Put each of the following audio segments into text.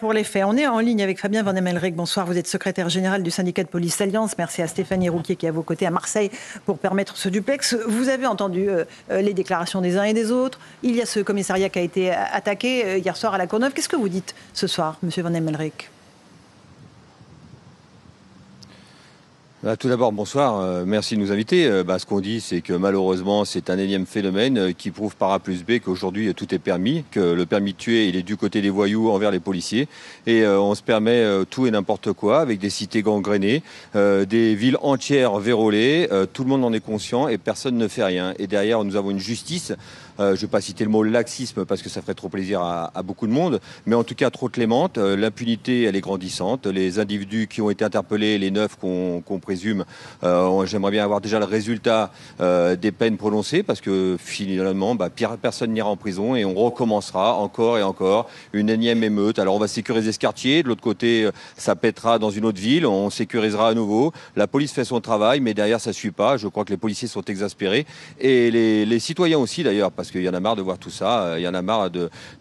pour les faits. On est en ligne avec Fabien Van Emmelrich. Bonsoir, vous êtes secrétaire général du syndicat de police Alliance. Merci à Stéphanie Rouquier qui est à vos côtés à Marseille pour permettre ce duplex. Vous avez entendu les déclarations des uns et des autres. Il y a ce commissariat qui a été attaqué hier soir à la Courneuve. Qu'est-ce que vous dites ce soir, monsieur Van Emmelrich ? Tout d'abord, bonsoir. Merci de nous inviter. Ce qu'on dit, c'est que malheureusement, c'est un énième phénomène qui prouve par A plus B qu'aujourd'hui, tout est permis, que le permis de tuer, il est du côté des voyous envers les policiers. Et on se permet tout et n'importe quoi, avec des cités gangrénées, des villes entières vérolées. Tout le monde en est conscient et personne ne fait rien. Et derrière, nous avons une justice. Je ne vais pas citer le mot laxisme parce que ça ferait trop plaisir à beaucoup de monde, mais en tout cas trop clémente. L'impunité, elle est grandissante. Les individus qui ont été interpellés, les 9 qu'on présume, j'aimerais bien avoir déjà le résultat des peines prononcées parce que finalement, personne n'ira en prison et on recommencera encore et encore une énième émeute. Alors on va sécuriser ce quartier, de l'autre côté, ça pètera dans une autre ville, on sécurisera à nouveau. La police fait son travail, mais derrière ça ne suit pas. Je crois que les policiers sont exaspérés et les citoyens aussi d'ailleurs, parce qu'il y en a marre de voir tout ça, il y en a marre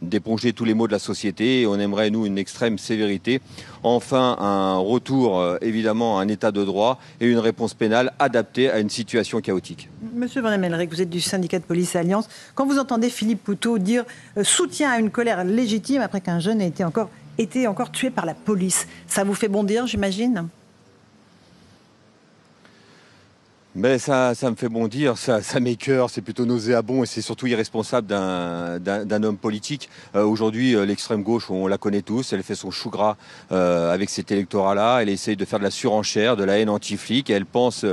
d'éponger tous les maux de la société. Et on aimerait, nous, une extrême sévérité. Enfin, un retour, évidemment, à un état de droit et une réponse pénale adaptée à une situation chaotique. Monsieur Van Emmelrich, vous êtes du syndicat de police Alliance. Quand vous entendez Philippe Poutou dire soutien à une colère légitime après qu'un jeune ait été encore tué par la police, ça vous fait bondir, j'imagine ? Mais ça me fait bondir, ça m'écœure, c'est plutôt nauséabond et c'est surtout irresponsable d'un homme politique. Aujourd'hui, l'extrême gauche, on la connaît tous, elle fait son chou gras avec cet électorat-là, elle essaye de faire de la surenchère, de la haine anti-flic, et elle pense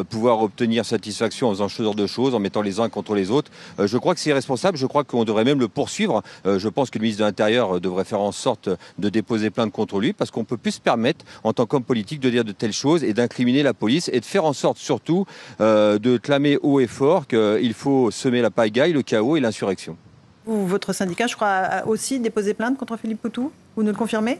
pouvoir obtenir satisfaction en faisant ce genre de choses, en mettant les uns contre les autres. Je crois que c'est irresponsable, je crois qu'on devrait même le poursuivre. Je pense que le ministre de l'Intérieur devrait faire en sorte de déposer plainte contre lui, parce qu'on ne peut plus se permettre, en tant qu'homme politique, de dire de telles choses et d'incriminer la police et de faire en sorte surtout de clamer haut et fort qu'il faut semer la pagaille, le chaos et l'insurrection. Votre syndicat, je crois, a aussi déposé plainte contre Philippe Poutou. Vous nous le confirmez ?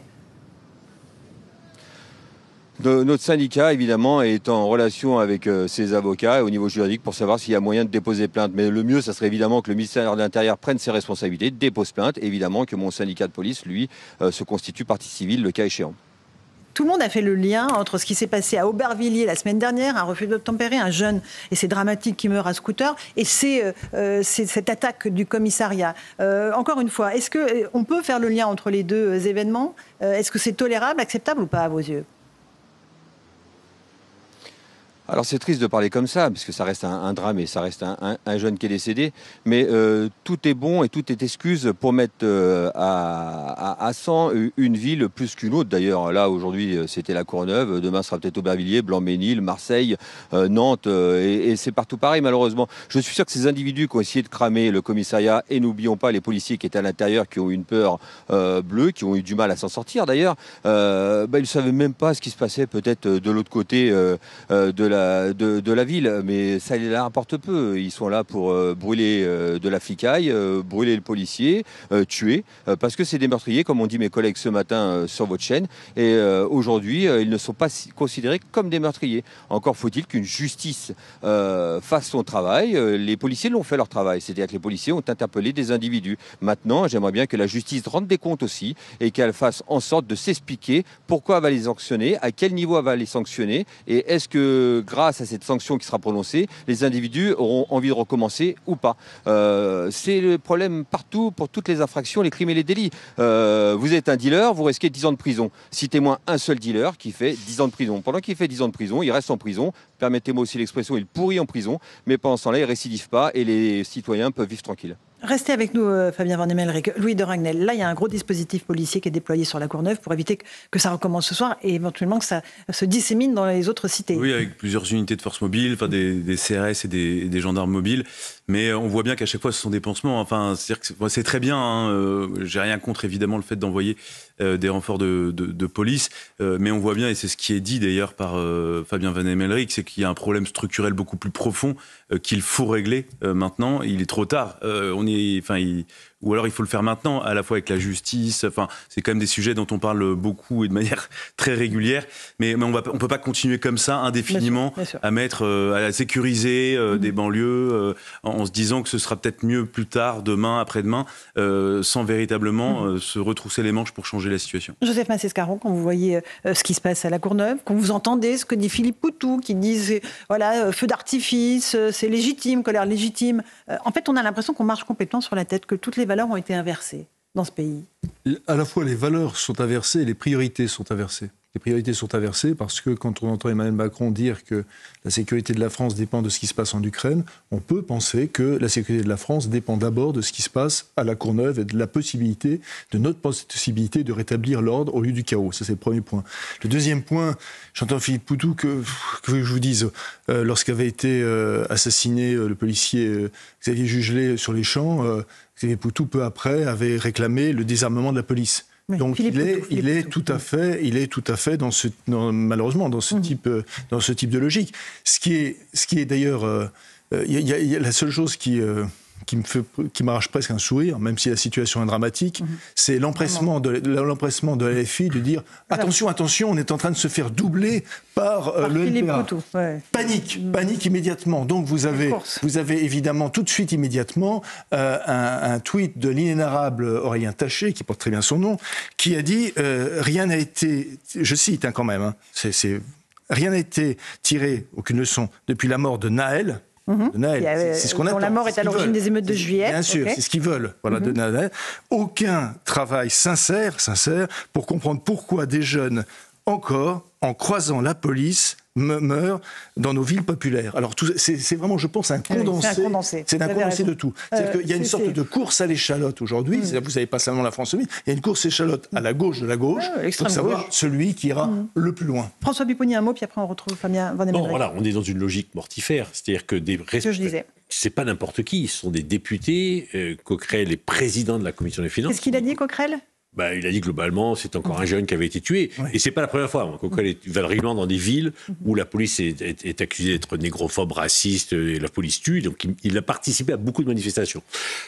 Notre syndicat, évidemment, est en relation avec ses avocats au niveau juridique pour savoir s'il y a moyen de déposer plainte. Mais le mieux, ça serait évidemment que le ministère de l'Intérieur prenne ses responsabilités, dépose plainte. Évidemment que mon syndicat de police, lui, se constitue partie civile, le cas échéant. Tout le monde a fait le lien entre ce qui s'est passé à Aubervilliers la semaine dernière, un refus d'obtempérer, un jeune, et c'est dramatique, qui meurt à scooter, et c'est cette attaque du commissariat. Encore une fois, est-ce qu'on peut faire le lien entre les deux événements ? Est-ce que c'est tolérable, acceptable ou pas à vos yeux ? Alors c'est triste de parler comme ça, parce que ça reste un drame et ça reste un jeune qui est décédé, mais tout est bon et tout est excuse pour mettre à 100 une ville plus qu'une autre. D'ailleurs, là aujourd'hui c'était la Courneuve, demain sera peut-être Aubervilliers, Blanc-Ménil, Marseille, Nantes, et c'est partout pareil malheureusement. Je suis sûr que ces individus qui ont essayé de cramer le commissariat, et n'oublions pas les policiers qui étaient à l'intérieur, qui ont eu une peur bleue, qui ont eu du mal à s'en sortir d'ailleurs, ils ne savaient même pas ce qui se passait peut-être de l'autre côté de la ville, mais ça les importe peu. Ils sont là pour brûler de la flicaille, brûler le policier, tuer, parce que c'est des meurtriers, comme ont dit mes collègues ce matin sur votre chaîne, et aujourd'hui, ils ne sont pas considérés comme des meurtriers. Encore faut-il qu'une justice fasse son travail. Les policiers l'ont fait leur travail, c'est-à-dire que les policiers ont interpellé des individus. Maintenant, j'aimerais bien que la justice rende des comptes aussi, et qu'elle fasse en sorte de s'expliquer pourquoi elle va les sanctionner, à quel niveau elle va les sanctionner, et est-ce que grâce à cette sanction qui sera prononcée, les individus auront envie de recommencer ou pas. C'est le problème partout pour toutes les infractions, les crimes et les délits. Vous êtes un dealer, vous risquez 10 ans de prison. Citez-moi un seul dealer qui fait 10 ans de prison. Pendant qu'il fait 10 ans de prison, il reste en prison. Permettez-moi aussi l'expression, il pourrit en prison. Mais pendant ce temps-là, il ne récidive pas et les citoyens peuvent vivre tranquilles. Restez avec nous, Fabien Van Emmelrich. Louis de Ragnel, là, il y a un gros dispositif policier qui est déployé sur la Courneuve pour éviter que ça recommence ce soir et éventuellement que ça se dissémine dans les autres cités. Oui, avec plusieurs unités de force mobile, enfin des CRS et des gendarmes mobiles. Mais on voit bien qu'à chaque fois, ce sont des pansements. Enfin, c'est très bien. Hein, j'ai rien contre, évidemment, le fait d'envoyer des renforts de police. Mais on voit bien, et c'est ce qui est dit d'ailleurs par Fabien Van Emmelrich, c'est qu'il y a un problème structurel beaucoup plus profond qu'il faut régler maintenant. Il est trop tard. ou alors il faut le faire maintenant, à la fois avec la justice. Enfin, c'est quand même des sujets dont on parle beaucoup et de manière très régulière. Mais on peut pas continuer comme ça indéfiniment bien sûr. à mettre, à sécuriser des banlieues en se disant que ce sera peut-être mieux plus tard, demain, après-demain, sans véritablement se retrousser les manches pour changer la situation. Joseph Massescaron, quand vous voyez ce qui se passe à la Courneuve, quand vous entendez ce que dit Philippe Poutou, qui dit voilà, feu d'artifice, c'est légitime, colère légitime. En fait, on a l'impression qu'on marche complètement sur la tête, que toutes les valeurs ont été inversées dans ce pays. À la fois, les valeurs sont inversées et les priorités sont inversées. Les priorités sont inversées parce que quand on entend Emmanuel Macron dire que la sécurité de la France dépend de ce qui se passe en Ukraine, on peut penser que la sécurité de la France dépend d'abord de ce qui se passe à la Courneuve et de notre possibilité de rétablir l'ordre au lieu du chaos. Ça, c'est le premier point. Le deuxième point, j'entends Philippe Poutou que je vous dise, lorsqu'avait été assassiné le policier Xavier Jugelé sur les champs, Xavier Poutou, peu après, avait réclamé le désarmement de la police. Oui, donc il est tout à fait malheureusement dans ce type de logique. Ce qui est d'ailleurs, il y a la seule chose qui m'arrache presque un sourire, même si la situation est dramatique, c'est l'empressement de la LFI de dire attention, on est en train de se faire doubler par le NPA. Ouais. Panique immédiatement. Donc vous avez évidemment tout de suite immédiatement un tweet de l'inénarrable Aurélien Taché, qui porte très bien son nom, qui a dit rien n'a été, je cite quand même, rien n'a été tiré, aucune leçon, depuis la mort de Naël. C'est ce qu'on attend. La mort est à l'origine des émeutes de juillet. Bien sûr, c'est ce qu'ils veulent. Voilà, de Naël. Aucun travail sincère pour comprendre pourquoi des jeunes, encore, en croisant la police, meurent dans nos villes populaires. Alors, c'est vraiment, je pense, un condensé. C'est un condensé de tout. C'est-à-dire qu'il y a une sorte de course à l'échalote aujourd'hui. Vous n'avez pas seulement la France Insoumise, il y a une course à l'échalote à la gauche de la gauche pour savoir celui qui ira le plus loin. François Pupponi, un mot, puis après on retrouve Fabien Van Emmelerich. Bon, voilà, on est dans une logique mortifère. C'est-à-dire que c'est pas n'importe qui. Ce sont des députés. Coquerel est président de la Commission des Finances. Qu'est-ce qu'il a dit, Coquerel ? Il a dit globalement, c'est encore un jeune qui avait été tué. Oui. Et c'est pas la première fois. Coquerel va régulièrement dans des villes où la police est accusée d'être négrophobe, raciste, et la police tue. Donc il a participé à beaucoup de manifestations.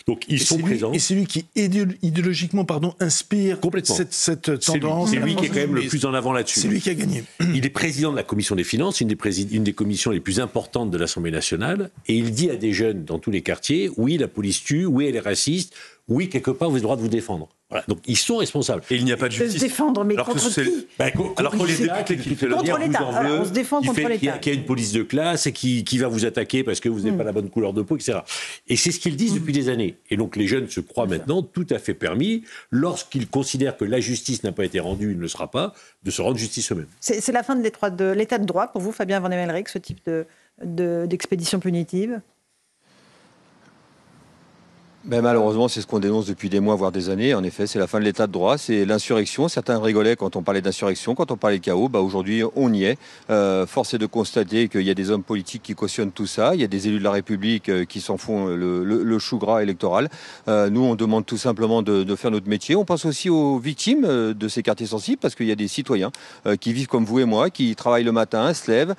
Donc ils sont présents. Et c'est lui qui idéologiquement, inspire complètement cette tendance. C'est lui qui est quand même le plus en avant là-dessus. C'est lui qui a gagné. Il est président de la Commission des Finances, une des commissions les plus importantes de l'Assemblée nationale. Et il dit à des jeunes dans tous les quartiers, oui, la police tue, oui, elle est raciste, oui, quelque part, vous avez le droit de vous défendre. Voilà. Donc, ils sont responsables. Et il n'y a pas de justice. Se défendre, mais contre qui ? Alors que les députés qui fait le dire, vous en veut, on se défend contre l'État. Qu'il y a une police de classe et qui va vous attaquer parce que vous n'avez pas la bonne couleur de peau, etc. Et c'est ce qu'ils disent depuis des années. Et donc, les jeunes se croient maintenant tout à fait permis, lorsqu'ils considèrent que la justice n'a pas été rendue, il ne le sera pas, de se rendre justice eux-mêmes. C'est la fin de l'état de droit pour vous, Fabien Van Emmelerich, ce type d'expédition punitive ? Malheureusement, c'est ce qu'on dénonce depuis des mois, voire des années. En effet, c'est la fin de l'état de droit, c'est l'insurrection. Certains rigolaient quand on parlait d'insurrection, quand on parlait de chaos. Aujourd'hui, on y est. Force est de constater qu'il y a des hommes politiques qui cautionnent tout ça. Il y a des élus de la République qui s'en font le chou gras électoral. Nous, on demande tout simplement de faire notre métier. On pense aussi aux victimes de ces quartiers sensibles, parce qu'il y a des citoyens qui vivent comme vous et moi, qui travaillent le matin, se lèvent,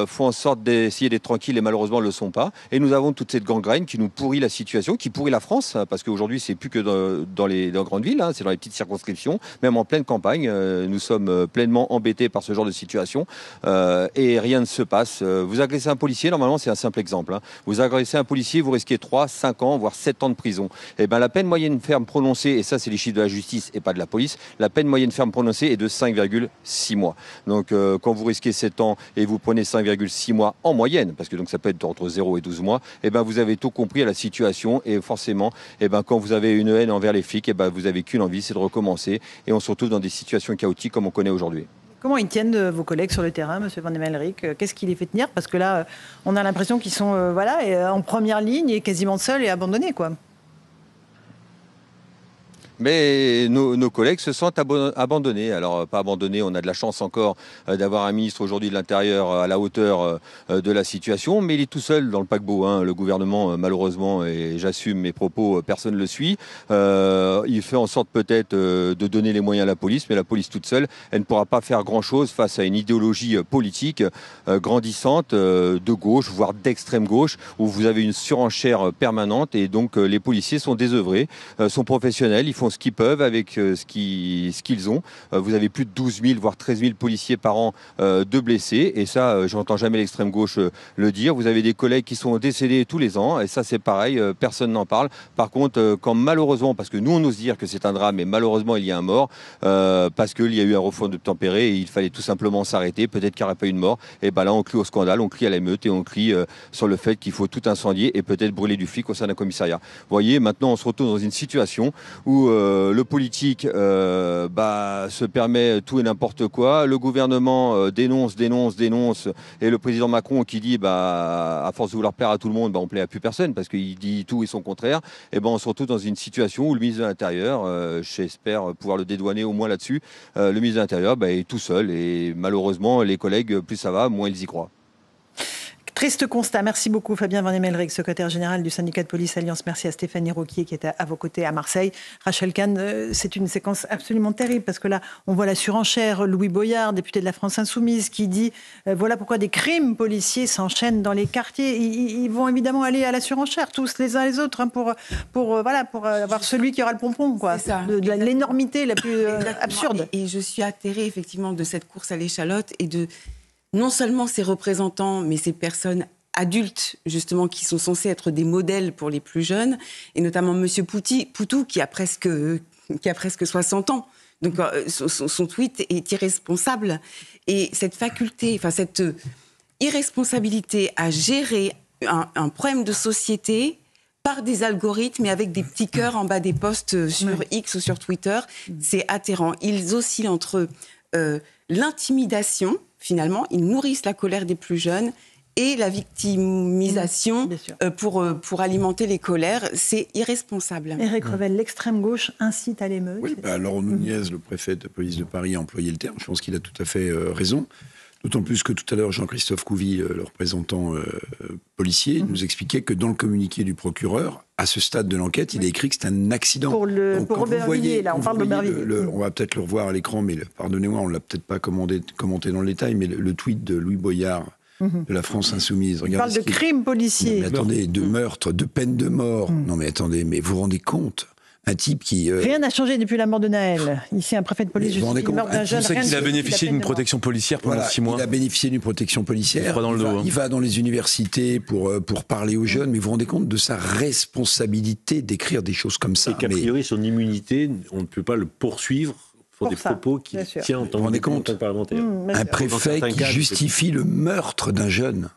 font en sorte d'essayer d'être tranquilles et malheureusement ne le sont pas. Et nous avons toute cette gangrène qui nous pourrit la situation, qui pourrit la France, parce qu'aujourd'hui c'est plus que dans les grandes villes, c'est dans les petites circonscriptions, même en pleine campagne, nous sommes pleinement embêtés par ce genre de situation et rien ne se passe. Vous agressez un policier, normalement c'est un simple exemple, vous agressez un policier, vous risquez 3, 5 ans, voire 7 ans de prison. Et la peine moyenne ferme prononcée, et ça c'est les chiffres de la justice et pas de la police, la peine moyenne ferme prononcée est de 5,6 mois. Donc quand vous risquez 7 ans et vous prenez 5,6 mois en moyenne, parce que donc ça peut être entre 0 et 12 mois, vous avez tout compris à la situation et forcément quand vous avez une haine envers les flics, vous avez qu'une envie, c'est de recommencer. Et on se retrouve dans des situations chaotiques comme on connaît aujourd'hui. Comment ils tiennent vos collègues sur le terrain, M. Van Emmelerich ? Qu'est-ce qui les fait tenir ? Parce que là, on a l'impression qu'ils sont en première ligne et quasiment seuls et abandonnés, quoi. Mais nos collègues se sentent abandonnés. Alors, pas abandonnés, on a de la chance encore d'avoir un ministre aujourd'hui de l'Intérieur à la hauteur de la situation, mais il est tout seul dans le paquebot. Hein. Le gouvernement, malheureusement, et j'assume mes propos, personne ne le suit. Il fait en sorte peut-être de donner les moyens à la police, mais la police toute seule, elle ne pourra pas faire grand-chose face à une idéologie politique grandissante de gauche, voire d'extrême gauche, où vous avez une surenchère permanente et donc les policiers sont désœuvrés, sont professionnels, ils font ce qu'ils peuvent avec ce qu'ils ont. Vous avez plus de 12 000, voire 13 000 policiers par an de blessés. Et ça, j'entends jamais l'extrême gauche le dire. Vous avez des collègues qui sont décédés tous les ans. Et ça, c'est pareil, personne n'en parle. Par contre, quand malheureusement, parce que nous, on ose dire que c'est un drame, mais malheureusement, il y a un mort, parce qu'il y a eu un refus d'obtempérer et il fallait tout simplement s'arrêter. Peut-être qu'il n'y aurait pas eu de mort. Et ben là, on crie au scandale, on crie à l'émeute et on crie sur le fait qu'il faut tout incendier et peut-être brûler du flic au sein d'un commissariat. Vous voyez, maintenant, on se retrouve dans une situation où le politique se permet tout et n'importe quoi. Le gouvernement dénonce, et le président Macron qui dit à force de vouloir plaire à tout le monde, on plaît à plus personne parce qu'il dit tout et son contraire. Et on se retrouve dans une situation où le ministre de l'Intérieur, j'espère pouvoir le dédouaner au moins là-dessus, le ministre de l'Intérieur est tout seul et malheureusement les collègues, plus ça va, moins ils y croient. Triste constat. Merci beaucoup Fabien Van Emmelrich, secrétaire général du syndicat de police Alliance. Merci à Stéphanie Roquier qui est à vos côtés à Marseille. Rachel Kahn, c'est une séquence absolument terrible parce que là, on voit la surenchère. Louis Boyard, député de la France Insoumise, qui dit voilà pourquoi des crimes policiers s'enchaînent dans les quartiers. Ils vont évidemment aller à la surenchère, tous les uns les autres, pour avoir celui qui aura le pompon, quoi. De l'énormité la plus absurde. Et je suis atterrée effectivement de cette course à l'échalote et de non seulement ces représentants, mais ces personnes adultes, justement, qui sont censés être des modèles pour les plus jeunes, et notamment M. Poutou, qui a presque 60 ans. Donc, son tweet est irresponsable. Et cette faculté, cette irresponsabilité à gérer un problème de société par des algorithmes et avec des petits cœurs en bas des posts sur X ou sur Twitter, c'est atterrant. Ils oscillent entre l'intimidation, finalement, ils nourrissent la colère des plus jeunes et la victimisation pour alimenter les colères. C'est irresponsable. Éric Revel, l'extrême gauche incite à l'émeute. Oui, Laurent Nunez, le préfet de police de Paris, a employé le terme. Je pense qu'il a tout à fait raison. D'autant plus que tout à l'heure, Jean-Christophe Couvi, le représentant policier, nous expliquait que dans le communiqué du procureur, à ce stade de l'enquête, il a écrit que c'est un accident. Pour Aubervilliers, là, on parle d'Aubervilliers. On va peut-être le revoir à l'écran, mais pardonnez-moi, on ne l'a peut-être pas commenté dans le détail, mais le tweet de Louis Boyard de la France Insoumise. Il parle de crimes policiers. Mais attendez, de meurtre, de peine de mort. Non mais attendez, mais vous vous rendez compte ? Un type qui... Rien n'a changé depuis la mort de Naël. Ici, un préfet de police justifie le meurtre d'un jeune. Il a bénéficié d'une protection policière pendant 6 mois. Il a bénéficié d'une protection policière. Il va dans les universités pour parler aux jeunes, mais vous vous rendez compte de sa responsabilité d'écrire des choses comme ça. Et qu'a priori, son immunité, on ne peut pas le poursuivre pour des propos qu'il tient en tant que parlementaire. Un préfet qui justifie le meurtre d'un jeune.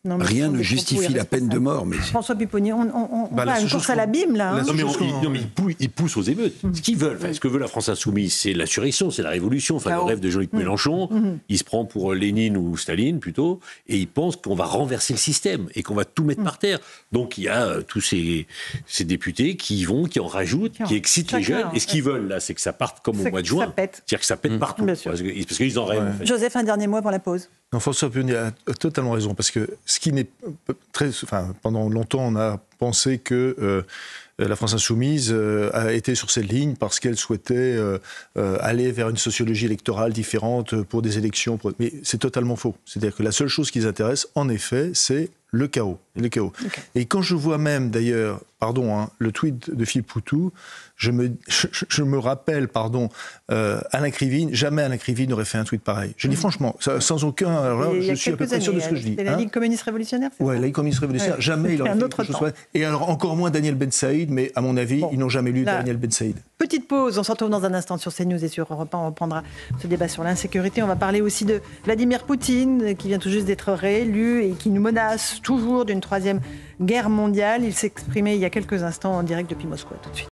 Non, rien ne justifie la peine de mort. Mais... François Pupponi, on va une course à l'abîme, là. Non, mais ils poussent aux émeutes. Ce qu'ils veulent, ce que veut la France Insoumise, c'est l'insurrection, c'est la révolution. Le rêve de Jean-Luc Mélenchon, il se prend pour Lénine ou Staline, plutôt, et il pense qu'on va renverser le système et qu'on va tout mettre par terre. Donc, il y a tous ces députés qui y vont, qui en rajoutent, qui excitent les jeunes. Et ce qu'ils veulent, là, c'est que ça parte comme au mois de juin. C'est-à-dire que ça pète partout. Parce qu'ils en rêvent, en fait. Joseph, un dernier mot pour la pause. Non, François Pupponi a totalement raison, parce que ce qui n'est pendant longtemps, on a pensé que la France Insoumise a été sur cette ligne parce qu'elle souhaitait aller vers une sociologie électorale différente pour des élections. Mais c'est totalement faux. C'est-à-dire que la seule chose qui les intéresse, en effet, c'est le chaos. Okay. Et quand je vois même, d'ailleurs, le tweet de Philippe Poutou, je me rappelle, Alain Krivine, jamais Alain Krivine n'aurait fait un tweet pareil. Je dis franchement, sans aucun... Alors, je suis à peu près sûr de ce que je dis. C'était la Ligue communiste révolutionnaire, c'est ça ? Oui, la Ligue communiste révolutionnaire, jamais il aurait fait quelque chose pareil. Et alors, encore moins Daniel Ben Saïd, mais à mon avis, ils n'ont jamais lu Daniel Ben Saïd. Petite pause, on se retrouve dans un instant sur CNews et sur Europe 1. On reprendra ce débat sur l'insécurité. On va parler aussi de Vladimir Poutine, qui vient tout juste d'être réélu et qui nous menace toujours d'une 3e guerre mondiale. Il s'est exprimé il y a quelques instants en direct depuis Moscou. À tout de suite.